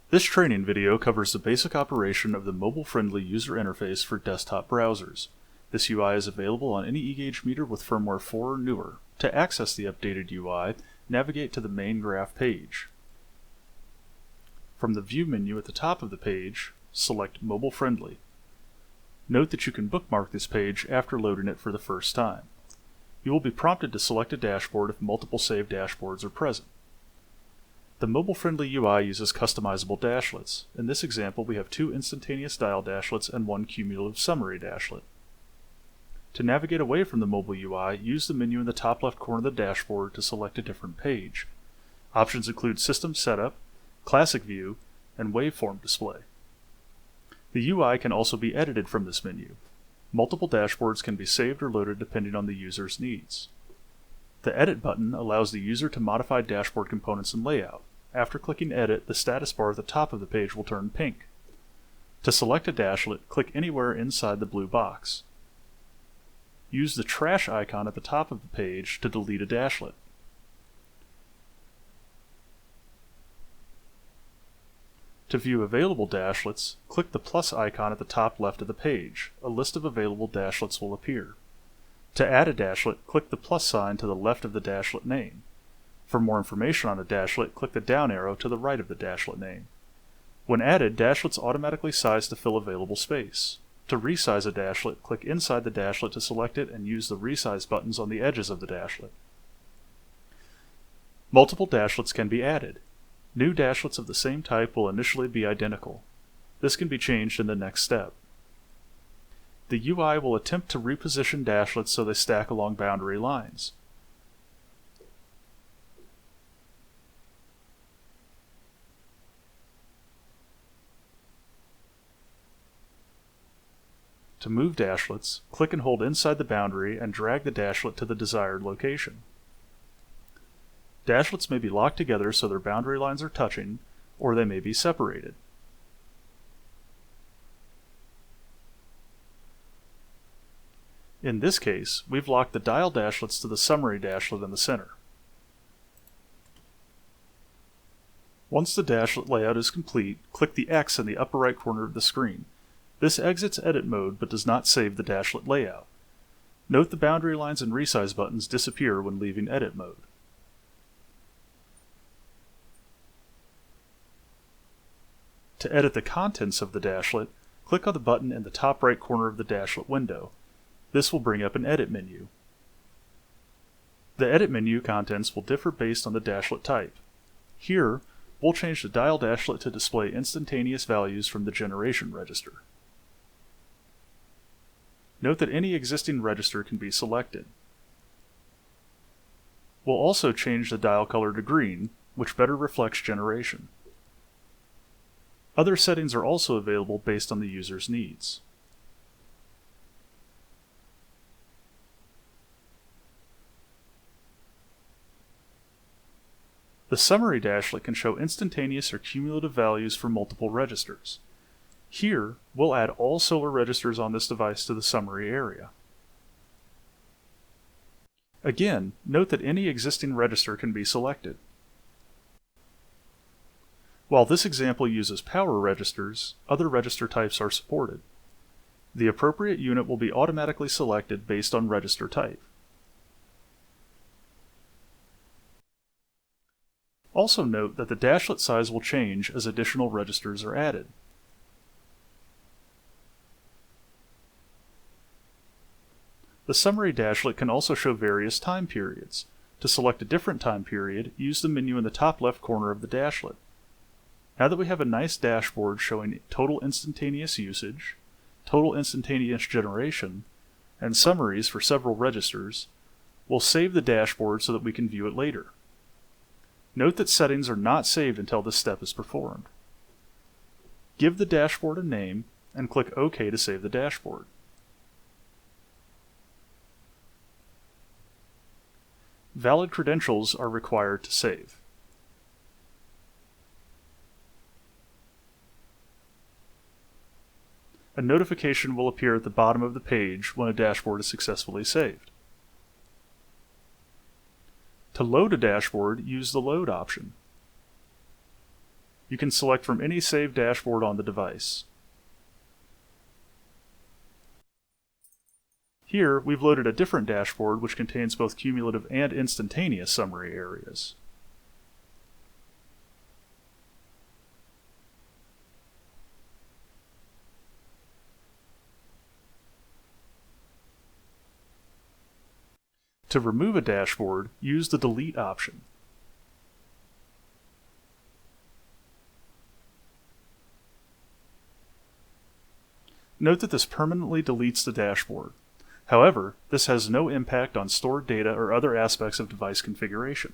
This training video covers the basic operation of the mobile-friendly user interface for desktop browsers. This UI is available on any eGauge meter with firmware 4 or newer. To access the updated UI, navigate to the main graph page. From the View menu at the top of the page, select Mobile Friendly. Note that you can bookmark this page after loading it for the first time. You will be prompted to select a dashboard if multiple saved dashboards are present. The mobile-friendly UI uses customizable dashlets. In this example, we have 2 instantaneous dial dashlets and 1 cumulative summary dashlet. To navigate away from the mobile UI, use the menu in the top left corner of the dashboard to select a different page. Options include System Setup, Classic View, and Waveform Display. The UI can also be edited from this menu. Multiple dashboards can be saved or loaded depending on the user's needs. The Edit button allows the user to modify dashboard components and layout. After clicking Edit, the status bar at the top of the page will turn pink. To select a dashlet, click anywhere inside the blue box. Use the trash icon at the top of the page to delete a dashlet. To view available dashlets, click the plus icon at the top left of the page. A list of available dashlets will appear. To add a dashlet, click the plus sign to the left of the dashlet name. For more information on a dashlet, click the down arrow to the right of the dashlet name. When added, dashlets automatically size to fill available space. To resize a dashlet, click inside the dashlet to select it and use the resize buttons on the edges of the dashlet. Multiple dashlets can be added. New dashlets of the same type will initially be identical. This can be changed in the next step. The UI will attempt to reposition dashlets so they stack along boundary lines. To move dashlets, click and hold inside the boundary and drag the dashlet to the desired location. Dashlets may be locked together so their boundary lines are touching, or they may be separated. In this case, we've locked the dial dashlets to the summary dashlet in the center. Once the dashlet layout is complete, click the X in the upper right corner of the screen. This exits edit mode but does not save the dashlet layout. Note the boundary lines and resize buttons disappear when leaving edit mode. To edit the contents of the dashlet, click on the button in the top right corner of the dashlet window. This will bring up an edit menu. The edit menu contents will differ based on the dashlet type. Here, we'll change the dial dashlet to display instantaneous values from the generation register. Note that any existing register can be selected. We'll also change the dial color to green, which better reflects generation. Other settings are also available based on the user's needs. The summary dashlet can show instantaneous or cumulative values for multiple registers. Here, we'll add all solar registers on this device to the summary area. Again, note that any existing register can be selected. While this example uses power registers, other register types are supported. The appropriate unit will be automatically selected based on register type. Also note that the dashlet size will change as additional registers are added. The summary dashlet can also show various time periods. To select a different time period, use the menu in the top left corner of the dashlet. Now that we have a nice dashboard showing total instantaneous usage, total instantaneous generation, and summaries for several registers, we'll save the dashboard so that we can view it later. Note that settings are not saved until this step is performed. Give the dashboard a name and click OK to save the dashboard. Valid credentials are required to save. A notification will appear at the bottom of the page when a dashboard is successfully saved. To load a dashboard, use the Load option. You can select from any saved dashboard on the device. Here, we've loaded a different dashboard which contains both cumulative and instantaneous summary areas. To remove a dashboard, use the Delete option. Note that this permanently deletes the dashboard. However, this has no impact on stored data or other aspects of device configuration.